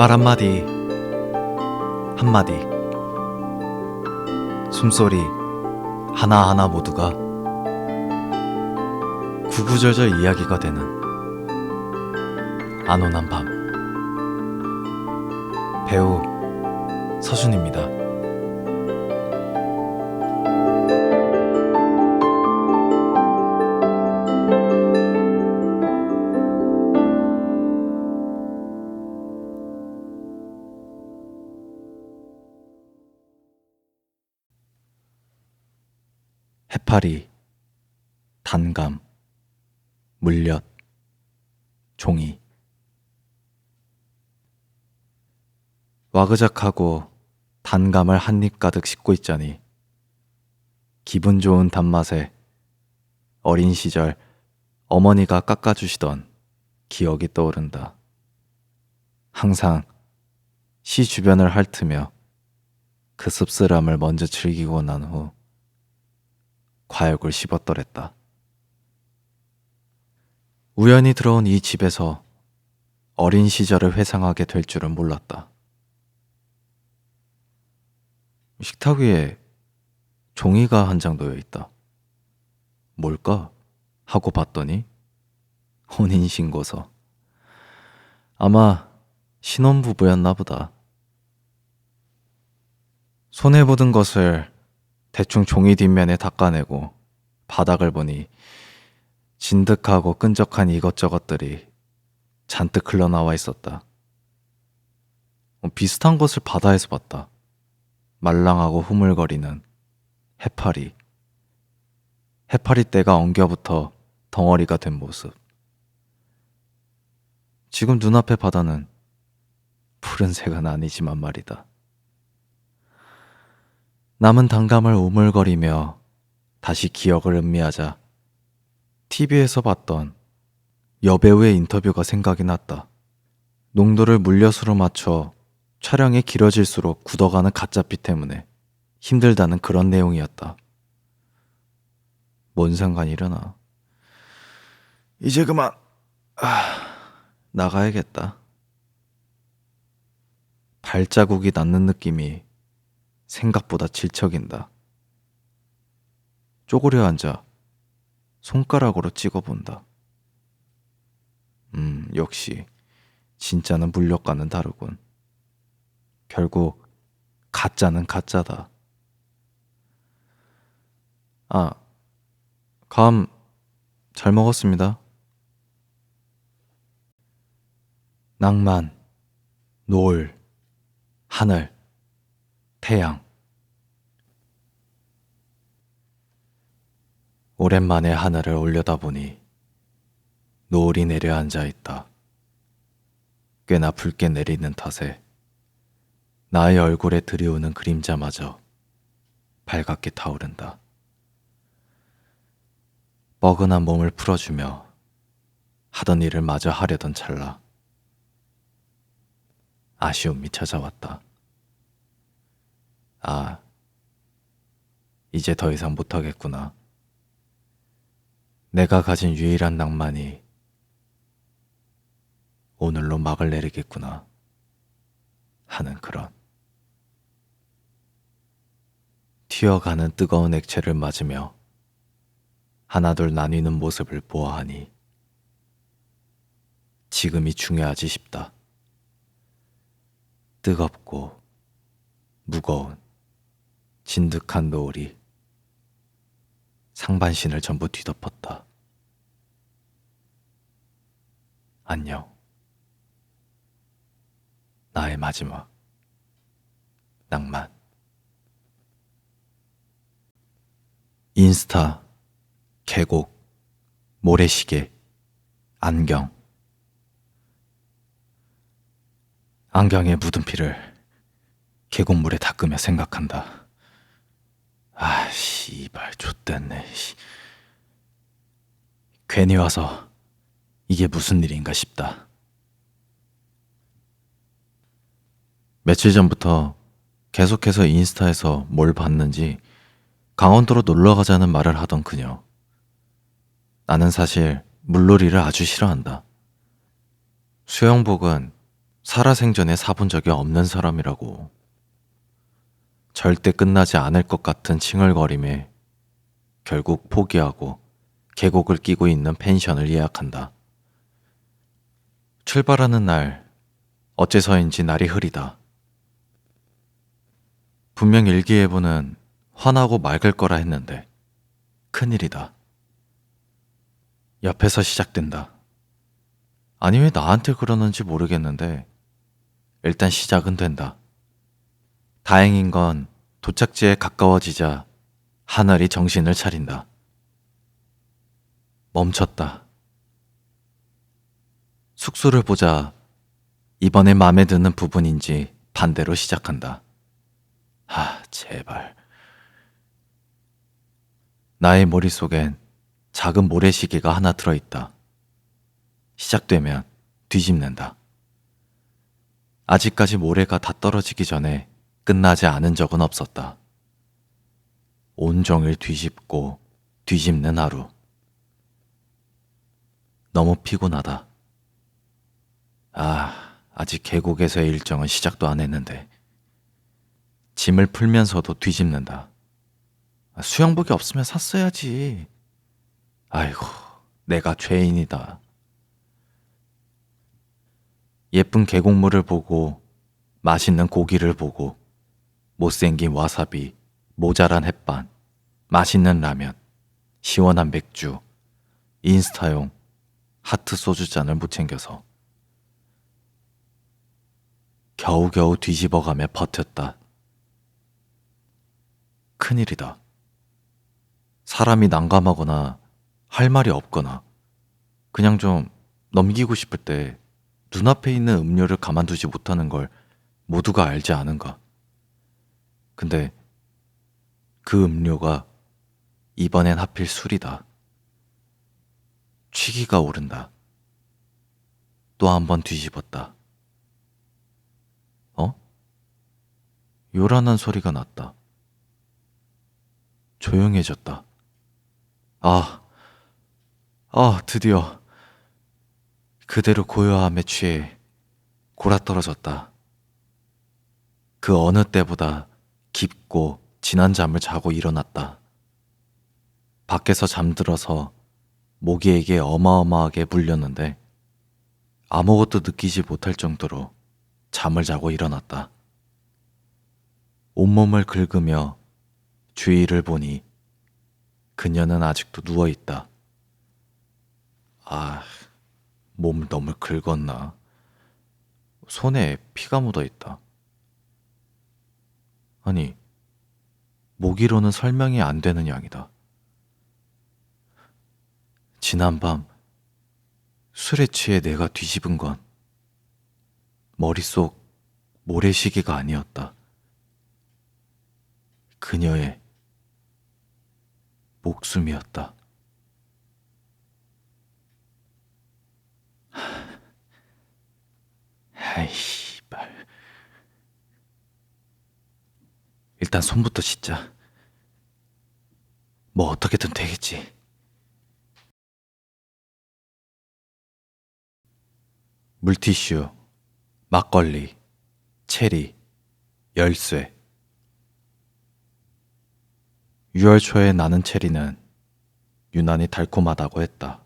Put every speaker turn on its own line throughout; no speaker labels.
말 한마디 한마디 숨소리 하나하나 모두가 구구절절 이야기가 되는 안온한 밤. 배우 서준입니다. 해파리, 단감, 물엿, 종이. 와그작하고 단감을 한 입 가득 씹고 있자니 기분 좋은 단맛에 어린 시절 어머니가 깎아주시던 기억이 떠오른다. 항상 시 주변을 핥으며 그 씁쓸함을 먼저 즐기고 난 후 과육을 씹었더랬다. 우연히 들어온 이 집에서 어린 시절을 회상하게 될 줄은 몰랐다. 식탁 위에 종이가 한 장 놓여 있다. 뭘까? 하고 봤더니 혼인신고서. 아마 신혼부부였나 보다. 손에 묻은 것을 대충 종이 뒷면에 닦아내고 바닥을 보니 진득하고 끈적한 이것저것들이 잔뜩 흘러나와 있었다. 비슷한 것을 바다에서 봤다. 말랑하고 후물거리는 해파리. 해파리 떼가 엉겨붙어 덩어리가 된 모습. 지금 눈앞의 바다는 푸른색은 아니지만 말이다. 남은 단감을 우물거리며 다시 기억을 음미하자 TV에서 봤던 여배우의 인터뷰가 생각이 났다. 농도를 물엿으로 맞춰 촬영이 길어질수록 굳어가는 가짜피 때문에 힘들다는 그런 내용이었다. 뭔 상관이려나. 이제 그만 나가야겠다. 발자국이 닿는 느낌이 생각보다 질척인다. 쪼그려 앉아 손가락으로 찍어본다. 역시 진짜는 물엿과는 다르군. 결국 가짜는 가짜다. 감 잘 먹었습니다. 낭만, 노을, 하늘, 태양. 오랜만에 하늘을 올려다보니 노을이 내려앉아 있다. 꽤나 붉게 내리는 탓에 나의 얼굴에 들이오는 그림자마저 발갛게 타오른다. 뻐근한 몸을 풀어주며 하던 일을 마저 하려던 찰나 아쉬움이 찾아왔다. 이제 더 이상 못하겠구나. 내가 가진 유일한 낭만이 오늘로 막을 내리겠구나 하는 그런. 튀어가는 뜨거운 액체를 맞으며 하나둘 나뉘는 모습을 보아하니 지금이 중요하지 싶다. 뜨겁고 무거운 진득한 노을이 상반신을 전부 뒤덮었다. 안녕. 나의 마지막 낭만. 인스타, 계곡, 모래시계, 안경. 안경에 묻은 피를 계곡물에 닦으며 생각한다. 씨발 좆됐네. 괜히 와서 이게 무슨 일인가 싶다. 며칠 전부터 계속해서 인스타에서 뭘 봤는지 강원도로 놀러 가자는 말을 하던 그녀. 나는 사실 물놀이를 아주 싫어한다. 수영복은 살아생전에 사본 적이 없는 사람이라고. 절대 끝나지 않을 것 같은 칭얼거림에 결국 포기하고 계곡을 끼고 있는 펜션을 예약한다. 출발하는 날, 어째서인지 날이 흐리다. 분명 일기예보는 환하고 맑을 거라 했는데 큰일이다. 옆에서 시작된다. 아니 왜 나한테 그러는지 모르겠는데 일단 시작은 된다. 다행인 건 도착지에 가까워지자 하늘이 정신을 차린다. 멈췄다. 숙소를 보자 이번에 마음에 드는 부분인지 반대로 시작한다. 제발. 나의 머릿속엔 작은 모래시계가 하나 들어있다. 시작되면 뒤집는다. 아직까지 모래가 다 떨어지기 전에 끝나지 않은 적은 없었다. 온종일 뒤집고 뒤집는 하루. 너무 피곤하다. 아직 계곡에서의 일정은 시작도 안 했는데. 짐을 풀면서도 뒤집는다. 수영복이 없으면 샀어야지. 아이고, 내가 죄인이다. 예쁜 계곡물을 보고, 맛있는 고기를 보고, 못생긴 와사비, 모자란 햇반, 맛있는 라면, 시원한 맥주, 인스타용 하트 소주잔을 못 챙겨서 겨우겨우 뒤집어가며 버텼다. 큰일이다. 사람이 난감하거나 할 말이 없거나 그냥 좀 넘기고 싶을 때 눈앞에 있는 음료를 가만두지 못하는 걸 모두가 알지 않은가. 근데 그 음료가 이번엔 하필 술이다. 취기가 오른다. 또 한 번 뒤집었다. 요란한 소리가 났다. 조용해졌다. 드디어 그대로 고요함에 취해 골아떨어졌다. 그 어느 때보다 깊고 진한 잠을 자고 일어났다. 밖에서 잠들어서 모기에게 어마어마하게 물렸는데 아무것도 느끼지 못할 정도로 잠을 자고 일어났다. 온몸을 긁으며 주위를 보니 그녀는 아직도 누워있다. 몸을 너무 긁었나? 손에 피가 묻어있다. 아니, 모기로는 설명이 안 되는 양이다. 지난밤 술에 취해 내가 뒤집은 건 머릿속 모래시계가 아니었다. 그녀의 목숨이었다. 씨발. 일단 손부터 씻자. 뭐 어떻게든 되겠지. 물티슈, 막걸리, 체리, 열쇠. 6월 초에 나는 체리는 유난히 달콤하다고 했다.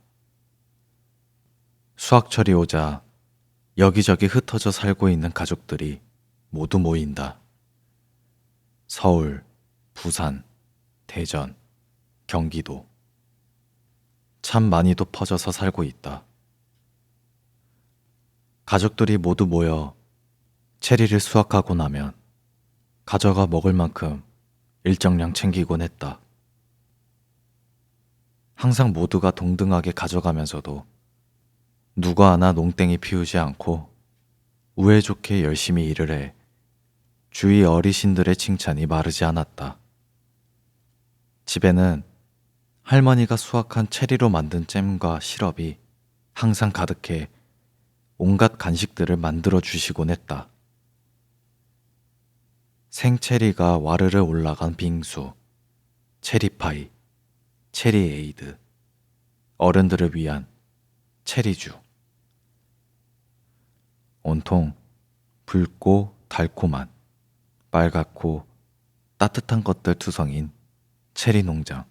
수학철이 오자 여기저기 흩어져 살고 있는 가족들이 모두 모인다. 서울, 부산, 대전, 경기도. 참 많이도 퍼져서 살고 있다. 가족들이 모두 모여 체리를 수확하고 나면 가져가 먹을 만큼 일정량 챙기곤 했다. 항상 모두가 동등하게 가져가면서도 누가 하나 농땡이 피우지 않고 우애 좋게 열심히 일을 해 주위 어르신들의 칭찬이 마르지 않았다. 집에는 할머니가 수확한 체리로 만든 잼과 시럽이 항상 가득해 온갖 간식들을 만들어 주시곤 했다. 생체리가 와르르 올라간 빙수, 체리파이, 체리에이드, 어른들을 위한 체리주. 온통 붉고 달콤한, 빨갛고 따뜻한 것들 투성인 체리 농장.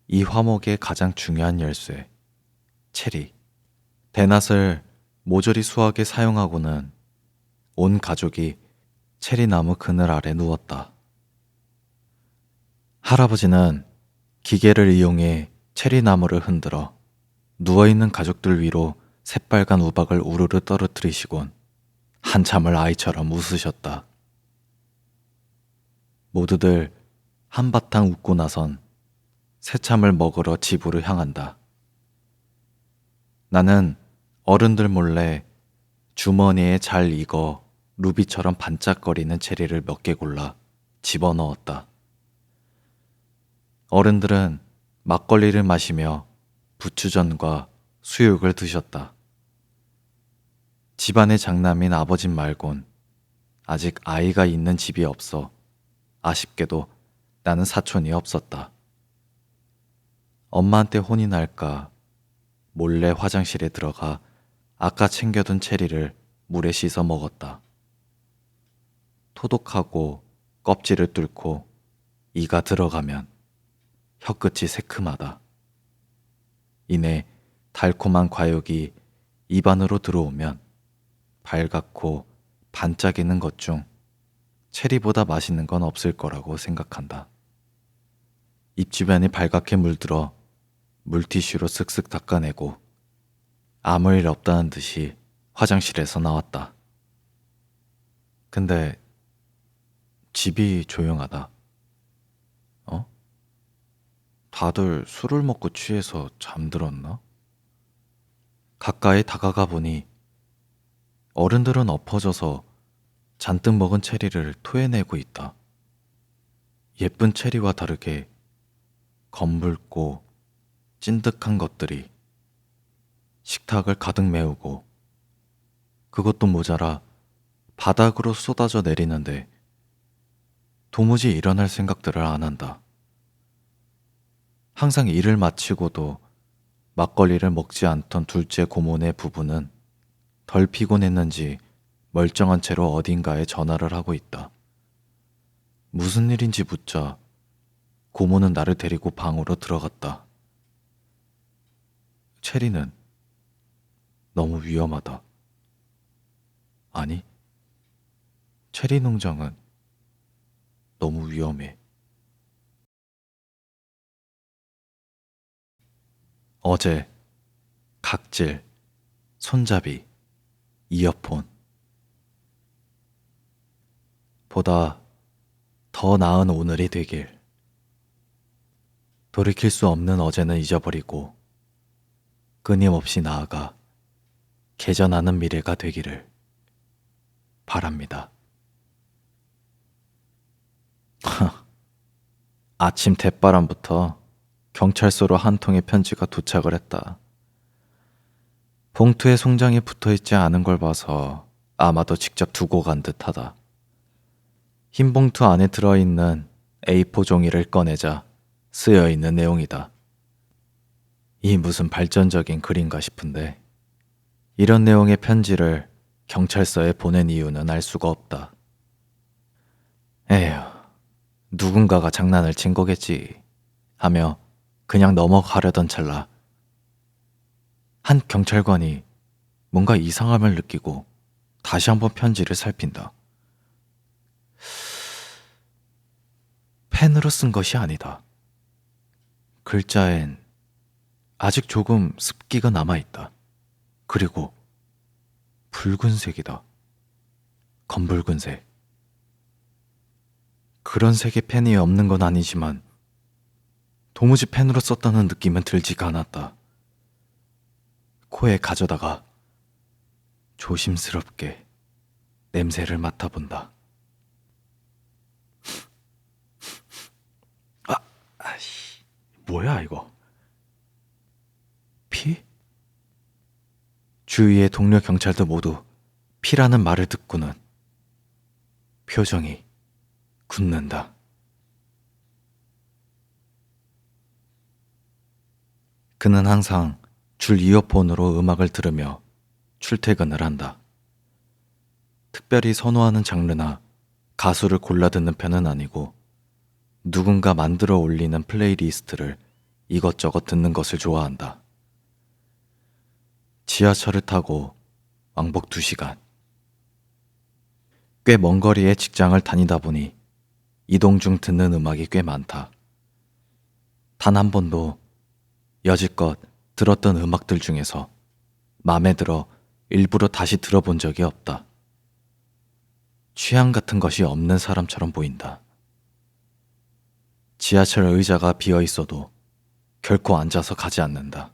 이 화목의 가장 중요한 열쇠, 체리. 대낮을 모조리 수확에 사용하고는 온 가족이 체리나무 그늘 아래 누웠다. 할아버지는 기계를 이용해 체리나무를 흔들어 누워있는 가족들 위로 새빨간 우박을 우르르 떨어뜨리시곤 한참을 아이처럼 웃으셨다. 모두들 한바탕 웃고 나선 새참을 먹으러 집으로 향한다. 나는 어른들 몰래 주머니에 잘 익어 루비처럼 반짝거리는 체리를 몇 개 골라 집어넣었다. 어른들은 막걸리를 마시며 부추전과 수육을 드셨다. 집안의 장남인 아버지 말곤 아직 아이가 있는 집이 없어 아쉽게도 나는 사촌이 없었다. 엄마한테 혼이 날까 몰래 화장실에 들어가 아까 챙겨둔 체리를 물에 씻어 먹었다. 토독하고 껍질을 뚫고 이가 들어가면 혀끝이 새큼하다. 이내 달콤한 과육이 입안으로 들어오면 발갛고 반짝이는 것 중 체리보다 맛있는 건 없을 거라고 생각한다. 입 주변이 발갛게 물들어 물티슈로 쓱쓱 닦아내고 아무 일 없다는 듯이 화장실에서 나왔다. 근데 집이 조용하다. 다들 술을 먹고 취해서 잠들었나? 가까이 다가가 보니 어른들은 엎어져서 잔뜩 먹은 체리를 토해내고 있다. 예쁜 체리와 다르게 검붉고 찐득한 것들이 식탁을 가득 메우고 그것도 모자라 바닥으로 쏟아져 내리는데 도무지 일어날 생각들을 안 한다. 항상 일을 마치고도 막걸리를 먹지 않던 둘째 고모네 부부는 덜 피곤했는지 멀쩡한 채로 어딘가에 전화를 하고 있다. 무슨 일인지 묻자 고모는 나를 데리고 방으로 들어갔다. 체리는 너무 위험하다. 아니, 체리 농장은 너무 위험해. 어제 각질, 손잡이, 이어폰 보다 더 나은 오늘이 되길. 돌이킬 수 없는 어제는 잊어버리고 끊임없이 나아가 개전하는 미래가 되기를 바랍니다. 아침 대바람부터 경찰서로 한 통의 편지가 도착을 했다. 봉투에 송장이 붙어있지 않은 걸 봐서 아마도 직접 두고 간 듯하다. 흰 봉투 안에 들어있는 A4 종이를 꺼내자 쓰여있는 내용이다. 이 무슨 발전적인 글인가 싶은데 이런 내용의 편지를 경찰서에 보낸 이유는 알 수가 없다. 에휴, 누군가가 장난을 친 거겠지 하며 그냥 넘어가려던 찰나 한 경찰관이 뭔가 이상함을 느끼고 다시 한번 편지를 살핀다. 펜으로 쓴 것이 아니다. 글자엔 아직 조금 습기가 남아있다. 그리고 붉은색이다. 검붉은색. 그런 색의 펜이 없는 건 아니지만 도무지 펜으로 썼다는 느낌은 들지가 않았다. 코에 가져다가 조심스럽게 냄새를 맡아본다. 아이씨, 뭐야 이거? 피? 주위의 동료 경찰도 모두 피라는 말을 듣고는 표정이 굳는다. 그는 항상 줄 이어폰으로 음악을 들으며 출퇴근을 한다. 특별히 선호하는 장르나 가수를 골라 듣는 편은 아니고 누군가 만들어 올리는 플레이리스트를 이것저것 듣는 것을 좋아한다. 지하철을 타고 왕복 2시간. 꽤 먼 거리의 직장을 다니다 보니 이동 중 듣는 음악이 꽤 많다. 단 한 번도 여지껏 들었던 음악들 중에서 마음에 들어 일부러 다시 들어본 적이 없다. 취향 같은 것이 없는 사람처럼 보인다. 지하철 의자가 비어 있어도 결코 앉아서 가지 않는다.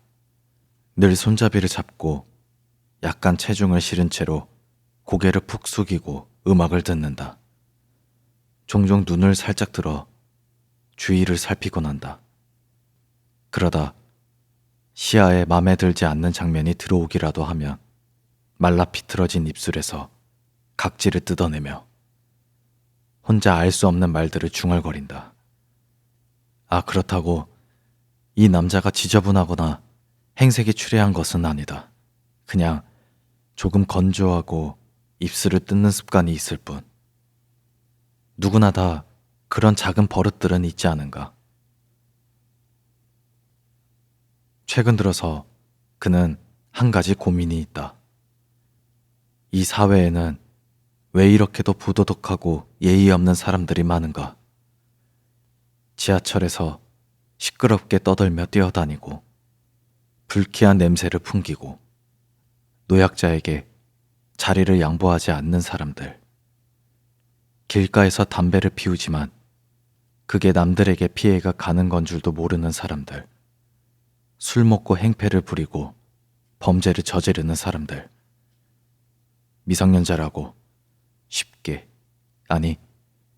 늘 손잡이를 잡고 약간 체중을 실은 채로 고개를 푹 숙이고 음악을 듣는다. 종종 눈을 살짝 들어 주위를 살피곤 한다. 그러다 시야에 맘에 들지 않는 장면이 들어오기라도 하면 말라 비틀어진 입술에서 각질을 뜯어내며 혼자 알 수 없는 말들을 중얼거린다. 아, 그렇다고 이 남자가 지저분하거나 행색이 추레한 것은 아니다. 그냥 조금 건조하고 입술을 뜯는 습관이 있을 뿐. 누구나 다 그런 작은 버릇들은 있지 않은가. 최근 들어서 그는 한 가지 고민이 있다. 이 사회에는 왜 이렇게도 부도덕하고 예의 없는 사람들이 많은가? 지하철에서 시끄럽게 떠들며 뛰어다니고 불쾌한 냄새를 풍기고 노약자에게 자리를 양보하지 않는 사람들. 길가에서 담배를 피우지만 그게 남들에게 피해가 가는 건 줄도 모르는 사람들. 술 먹고 행패를 부리고 범죄를 저지르는 사람들. 미성년자라고 쉽게, 아니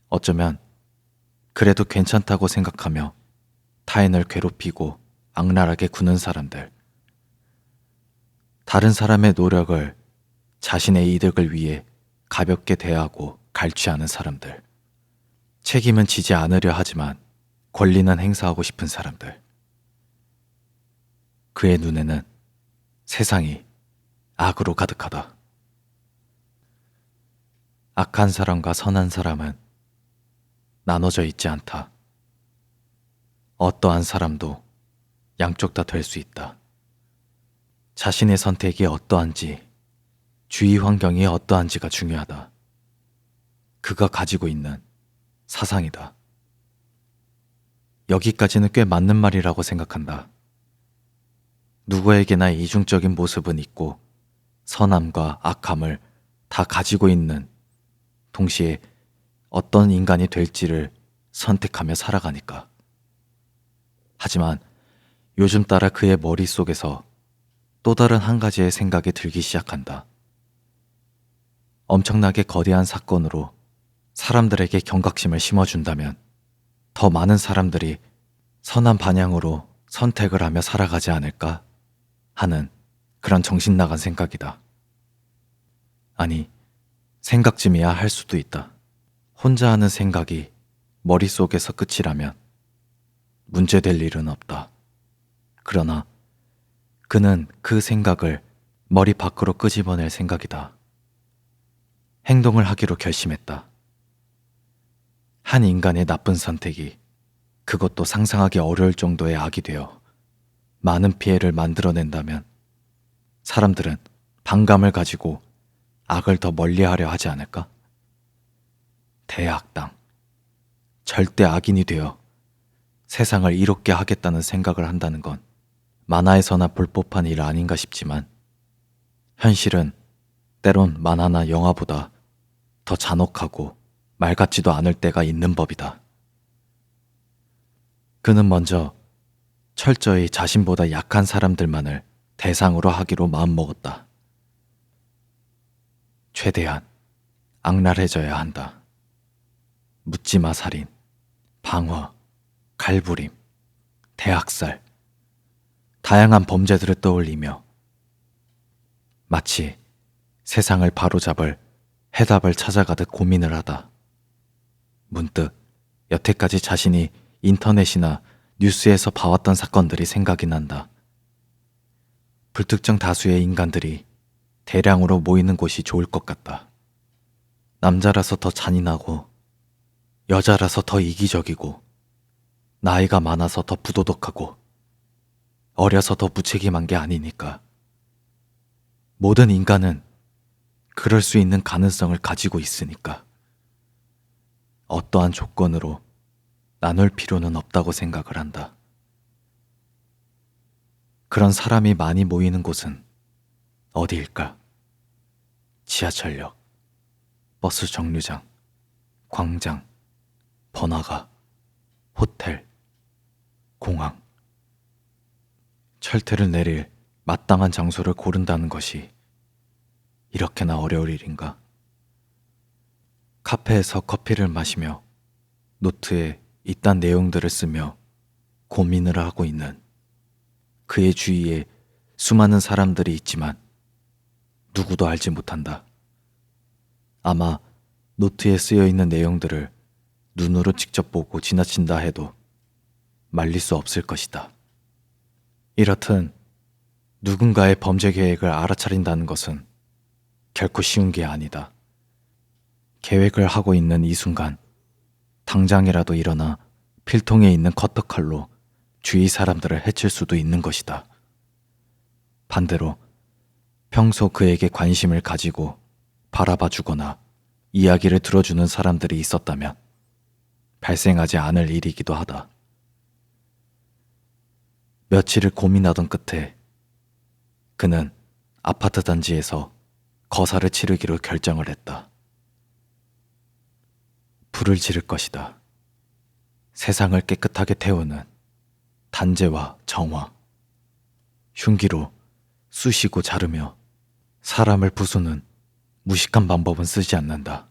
어쩌면 그래도 괜찮다고 생각하며 타인을 괴롭히고 악랄하게 구는 사람들. 다른 사람의 노력을 자신의 이득을 위해 가볍게 대하고 갈취하는 사람들. 책임은 지지 않으려 하지만 권리는 행사하고 싶은 사람들. 그의 눈에는 세상이 악으로 가득하다. 악한 사람과 선한 사람은 나눠져 있지 않다. 어떠한 사람도 양쪽 다 될 수 있다. 자신의 선택이 어떠한지, 주위 환경이 어떠한지가 중요하다. 그가 가지고 있는 사상이다. 여기까지는 꽤 맞는 말이라고 생각한다. 누구에게나 이중적인 모습은 있고 선함과 악함을 다 가지고 있는, 동시에 어떤 인간이 될지를 선택하며 살아가니까. 하지만 요즘 따라 그의 머릿속에서 또 다른 한 가지의 생각이 들기 시작한다. 엄청나게 거대한 사건으로 사람들에게 경각심을 심어준다면 더 많은 사람들이 선한 방향으로 선택을 하며 살아가지 않을까 하는 그런 정신 나간 생각이다. 아니, 생각쯤이야 할 수도 있다. 혼자 하는 생각이 머릿속에서 끝이라면 문제될 일은 없다. 그러나 그는 그 생각을 머리 밖으로 끄집어낼 생각이다. 행동을 하기로 결심했다. 한 인간의 나쁜 선택이, 그것도 상상하기 어려울 정도의 악이 되어 많은 피해를 만들어낸다면 사람들은 반감을 가지고 악을 더 멀리하려 하지 않을까? 대악당, 절대 악인이 되어 세상을 이롭게 하겠다는 생각을 한다는 건 만화에서나 볼 법한 일 아닌가 싶지만 현실은 때론 만화나 영화보다 더 잔혹하고 말 같지도 않을 때가 있는 법이다. 그는 먼저 철저히 자신보다 약한 사람들만을 대상으로 하기로 마음먹었다. 최대한 악랄해져야 한다. 묻지마 살인, 방화, 갈부림, 대학살, 다양한 범죄들을 떠올리며 마치 세상을 바로잡을 해답을 찾아가듯 고민을 하다. 문득 여태까지 자신이 인터넷이나 뉴스에서 봐왔던 사건들이 생각이 난다. 불특정 다수의 인간들이 대량으로 모이는 곳이 좋을 것 같다. 남자라서 더 잔인하고 여자라서 더 이기적이고 나이가 많아서 더 부도덕하고 어려서 더 무책임한 게 아니니까. 모든 인간은 그럴 수 있는 가능성을 가지고 있으니까. 어떠한 조건으로 나눌 필요는 없다고 생각을 한다. 그런 사람이 많이 모이는 곳은 어디일까? 지하철역, 버스 정류장, 광장, 번화가, 호텔, 공항. 철퇴를 내릴 마땅한 장소를 고른다는 것이 이렇게나 어려울 일인가? 카페에서 커피를 마시며 노트에 이딴 내용들을 쓰며 고민을 하고 있는 그의 주위에 수많은 사람들이 있지만 누구도 알지 못한다. 아마 노트에 쓰여 있는 내용들을 눈으로 직접 보고 지나친다 해도 말릴 수 없을 것이다. 이렇듯 누군가의 범죄 계획을 알아차린다는 것은 결코 쉬운 게 아니다. 계획을 하고 있는 이 순간 당장이라도 일어나 필통에 있는 커터칼로 주위 사람들을 해칠 수도 있는 것이다. 반대로 평소 그에게 관심을 가지고 바라봐 주거나 이야기를 들어주는 사람들이 있었다면 발생하지 않을 일이기도 하다. 며칠을 고민하던 끝에 그는 아파트 단지에서 거사를 치르기로 결정을 했다. 불을 지를 것이다. 세상을 깨끗하게 태우는 단죄와 정화. 흉기로 쑤시고 자르며 사람을 부수는 무식한 방법은 쓰지 않는다.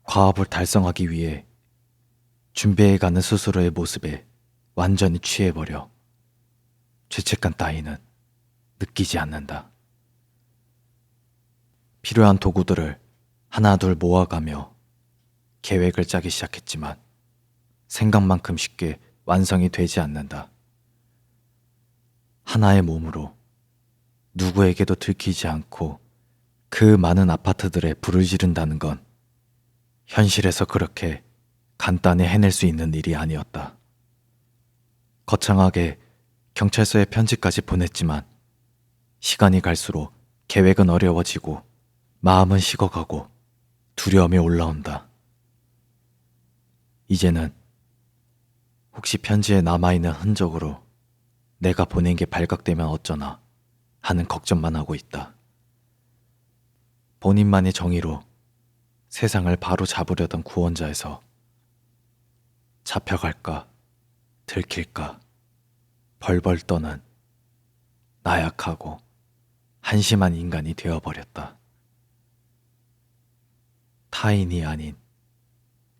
과업을 달성하기 위해 준비해가는 스스로의 모습에 완전히 취해버려 죄책감 따위는 느끼지 않는다. 필요한 도구들을 하나둘 모아가며 계획을 짜기 시작했지만 생각만큼 쉽게 완성이 되지 않는다. 하나의 몸으로 누구에게도 들키지 않고 그 많은 아파트들에 불을 지른다는 건 현실에서 그렇게 간단히 해낼 수 있는 일이 아니었다. 거창하게 경찰서에 편지까지 보냈지만 시간이 갈수록 계획은 어려워지고 마음은 식어가고 두려움이 올라온다. 이제는 혹시 편지에 남아있는 흔적으로 내가 보낸 게 발각되면 어쩌나 하는 걱정만 하고 있다. 본인만의 정의로 세상을 바로 잡으려던 구원자에서 잡혀갈까 들킬까 벌벌 떠는 나약하고 한심한 인간이 되어버렸다. 타인이 아닌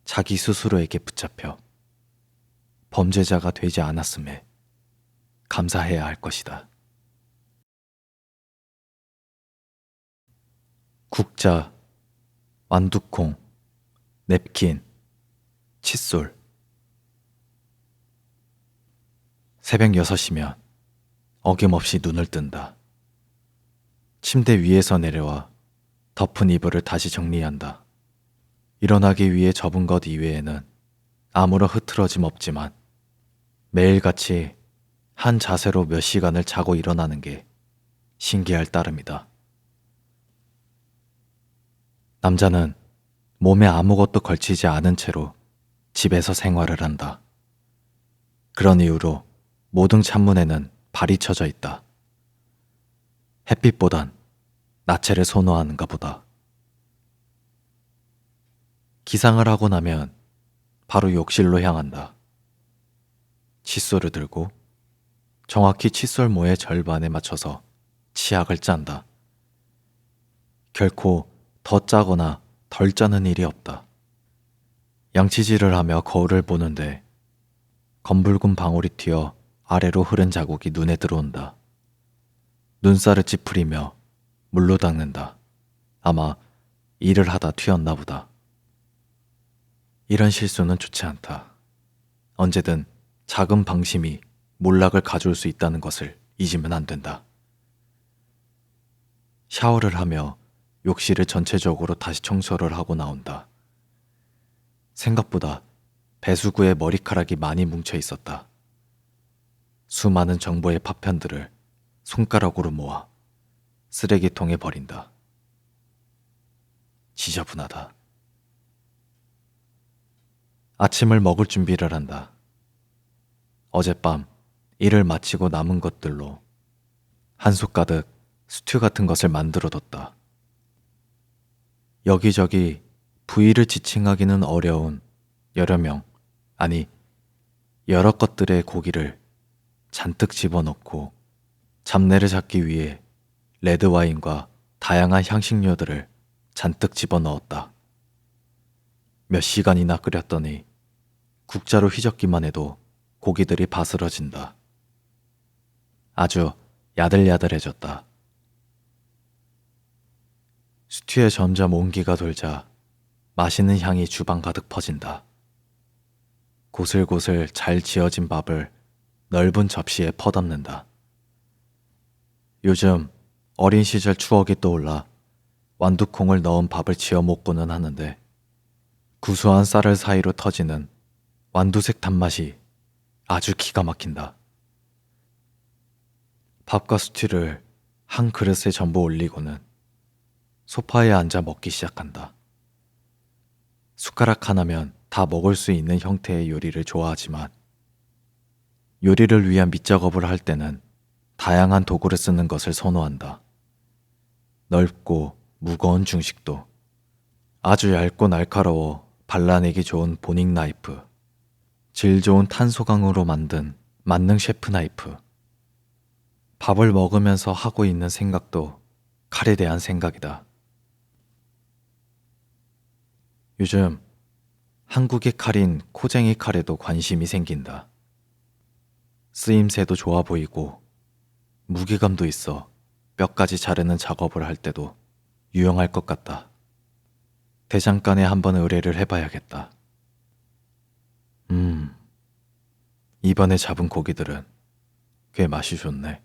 자기 스스로에게 붙잡혀 범죄자가 되지 않았음에 감사해야 할 것이다. 국자, 완두콩, 냅킨, 칫솔. 새벽 6시면 어김없이 눈을 뜬다. 침대 위에서 내려와 덮은 이불을 다시 정리한다. 일어나기 위해 접은 것 이외에는 아무런 흐트러짐 없지만 매일같이 한 자세로 몇 시간을 자고 일어나는 게 신기할 따름이다. 남자는 몸에 아무것도 걸치지 않은 채로 집에서 생활을 한다. 그런 이유로 모든 창문에는 발이 쳐져 있다. 햇빛보단 나체를 선호하는가 보다. 기상을 하고 나면 바로 욕실로 향한다. 칫솔을 들고 정확히 칫솔모의 절반에 맞춰서 치약을 짠다. 결코 더 짜거나 덜 짜는 일이 없다. 양치질을 하며 거울을 보는데 검붉은 방울이 튀어 아래로 흐른 자국이 눈에 들어온다. 눈살을 찌푸리며 물로 닦는다. 아마 일을 하다 튀었나 보다. 이런 실수는 좋지 않다. 언제든 작은 방심이 몰락을 가져올 수 있다는 것을 잊으면 안 된다. 샤워를 하며 욕실을 전체적으로 다시 청소를 하고 나온다. 생각보다 배수구에 머리카락이 많이 뭉쳐 있었다. 수많은 정보의 파편들을 손가락으로 모아 쓰레기통에 버린다. 지저분하다. 아침을 먹을 준비를 한다. 어젯밤 일을 마치고 남은 것들로 한 솥 가득 스튜 같은 것을 만들어뒀다. 여기저기 부위를 지칭하기는 어려운 여러 명, 아니 여러 것들의 고기를 잔뜩 집어넣고 잡내를 잡기 위해 레드와인과 다양한 향신료들을 잔뜩 집어넣었다. 몇 시간이나 끓였더니 국자로 휘젓기만 해도 고기들이 바스러진다. 아주 야들야들해졌다. 스튜에 점점 온기가 돌자 맛있는 향이 주방 가득 퍼진다. 고슬고슬 잘 지어진 밥을 넓은 접시에 퍼담는다. 요즘 어린 시절 추억이 떠올라 완두콩을 넣은 밥을 지어 먹고는 하는데 구수한 쌀을 사이로 터지는 완두색 단맛이 아주 기가 막힌다. 밥과 스튜를 한 그릇에 전부 올리고는 소파에 앉아 먹기 시작한다. 숟가락 하나면 다 먹을 수 있는 형태의 요리를 좋아하지만 요리를 위한 밑작업을 할 때는 다양한 도구를 쓰는 것을 선호한다. 넓고 무거운 중식도, 아주 얇고 날카로워 발라내기 좋은 보닝 나이프, 질 좋은 탄소강으로 만든 만능 셰프 나이프. 밥을 먹으면서 하고 있는 생각도 칼에 대한 생각이다. 요즘 한국의 칼인 코쟁이 칼에도 관심이 생긴다. 쓰임새도 좋아 보이고 무게감도 있어 뼈까지 자르는 작업을 할 때도 유용할 것 같다. 대장간에 한번 의뢰를 해봐야겠다. 이번에 잡은 고기들은 꽤 맛이 좋네.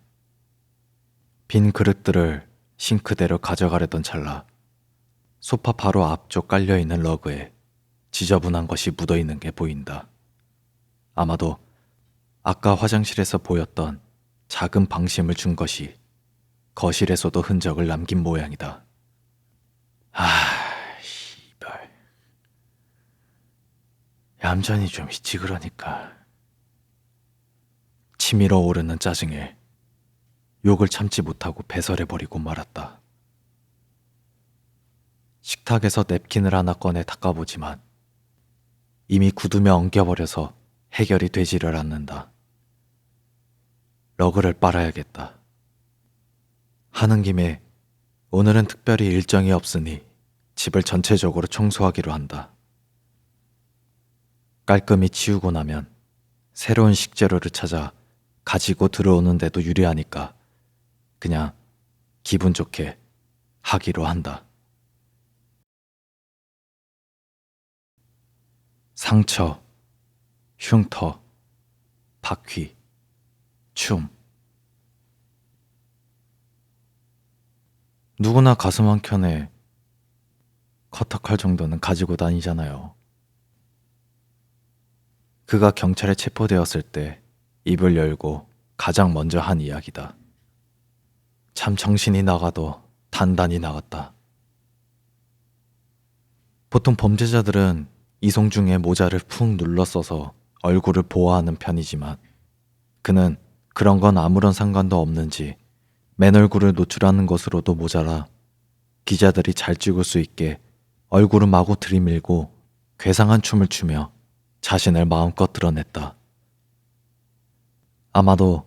빈 그릇들을 싱크대로 가져가려던 찰나 소파 바로 앞쪽 깔려있는 러그에 지저분한 것이 묻어있는 게 보인다. 아마도 아까 화장실에서 보였던 작은 방심을 준 것이 거실에서도 흔적을 남긴 모양이다. 씨발. 얌전히 좀 있지 그러니까. 치밀어 오르는 짜증에 욕을 참지 못하고 배설해버리고 말았다. 식탁에서 냅킨을 하나 꺼내 닦아보지만 이미 굳으며 엉겨버려서 해결이 되지를 않는다. 러그를 빨아야겠다. 하는 김에 오늘은 특별히 일정이 없으니 집을 전체적으로 청소하기로 한다. 깔끔히 치우고 나면 새로운 식재료를 찾아 가지고 들어오는데도 유리하니까 그냥 기분 좋게 하기로 한다. 상처, 흉터, 바퀴, 춤. 누구나 가슴 한켠에 커터칼 정도는 가지고 다니잖아요. 그가 경찰에 체포되었을 때 입을 열고 가장 먼저 한 이야기다. 참 정신이 나가도 단단히 나갔다. 보통 범죄자들은 이송중에 모자를 푹 눌러 써서 얼굴을 보호하는 편이지만 그는 그런 건 아무런 상관도 없는지 맨 얼굴을 노출하는 것으로도 모자라 기자들이 잘 찍을 수 있게 얼굴을 마구 들이밀고 괴상한 춤을 추며 자신을 마음껏 드러냈다. 아마도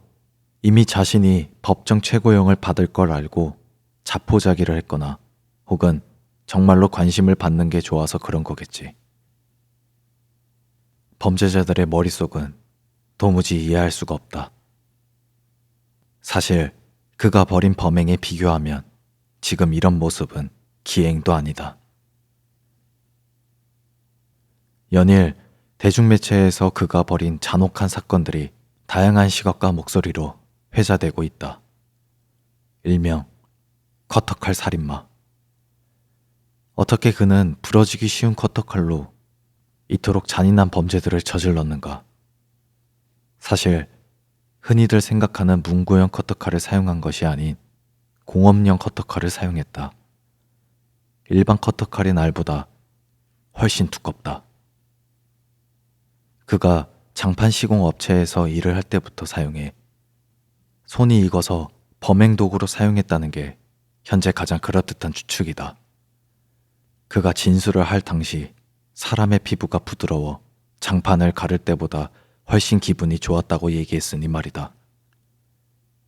이미 자신이 법정 최고형을 받을 걸 알고 자포자기를 했거나 혹은 정말로 관심을 받는 게 좋아서 그런 거겠지. 범죄자들의 머릿속은 도무지 이해할 수가 없다. 사실 그가 벌인 범행에 비교하면 지금 이런 모습은 기행도 아니다. 연일 대중매체에서 그가 벌인 잔혹한 사건들이 다양한 시각과 목소리로 회자되고 있다. 일명 커터칼 살인마. 어떻게 그는 부러지기 쉬운 커터칼로 이토록 잔인한 범죄들을 저질렀는가? 사실 흔히들 생각하는 문구형 커터칼을 사용한 것이 아닌 공업용 커터칼을 사용했다. 일반 커터칼의 날보다 훨씬 두껍다. 그가 장판 시공 업체에서 일을 할 때부터 사용해 손이 익어서 범행 도구로 사용했다는 게 현재 가장 그럴듯한 추측이다. 그가 진술을 할 당시 사람의 피부가 부드러워 장판을 가를 때보다 훨씬 기분이 좋았다고 얘기했으니 말이다.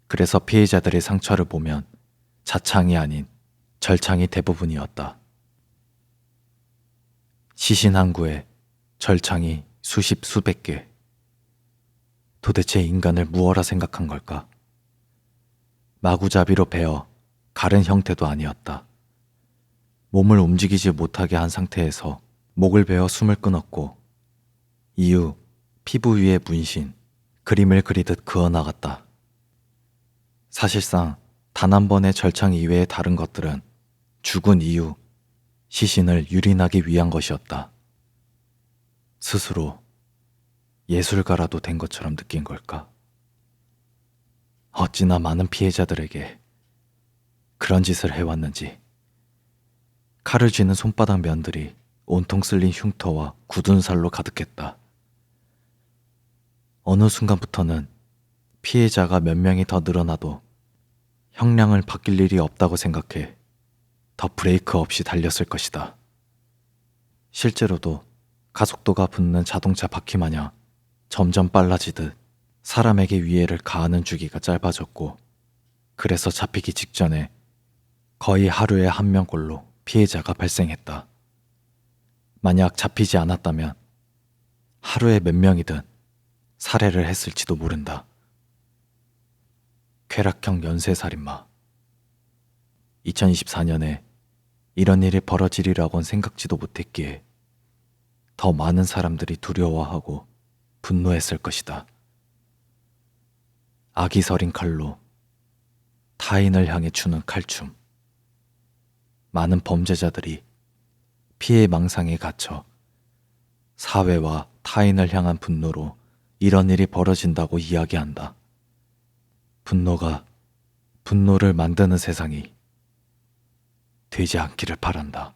그래서 피해자들의 상처를 보면 자창이 아닌 절창이 대부분이었다. 시신 한 구에 절창이 수십 수백 개. 도대체 인간을 무엇라 생각한 걸까? 마구잡이로 베어 가른 형태도 아니었다. 몸을 움직이지 못하게 한 상태에서 목을 베어 숨을 끊었고 이후 피부 위에 문신, 그림을 그리듯 그어나갔다. 사실상 단 한 번의 절창 이외의 다른 것들은 죽은 이후 시신을 유린하기 위한 것이었다. 스스로 예술가라도 된 것처럼 느낀 걸까? 어찌나 많은 피해자들에게 그런 짓을 해왔는지. 칼을 쥐는 손바닥 면들이 온통 쓸린 흉터와 굳은 살로 가득했다. 어느 순간부터는 피해자가 몇 명이 더 늘어나도 형량을 바뀔 일이 없다고 생각해 더 브레이크 없이 달렸을 것이다. 실제로도 가속도가 붙는 자동차 바퀴 마냥 점점 빨라지듯 사람에게 위해를 가하는 주기가 짧아졌고, 그래서 잡히기 직전에 거의 하루에 한 명꼴로 피해자가 발생했다. 만약 잡히지 않았다면 하루에 몇 명이든 살해를 했을지도 모른다. 쾌락형 연쇄살인마. 2024년에 이런 일이 벌어지리라고는 생각지도 못했기에 더 많은 사람들이 두려워하고 분노했을 것이다. 악이 서린 칼로 타인을 향해 추는 칼춤. 많은 범죄자들이 피해 망상에 갇혀 사회와 타인을 향한 분노로 이런 일이 벌어진다고 이야기한다. 분노가 분노를 만드는 세상이 되지 않기를 바란다.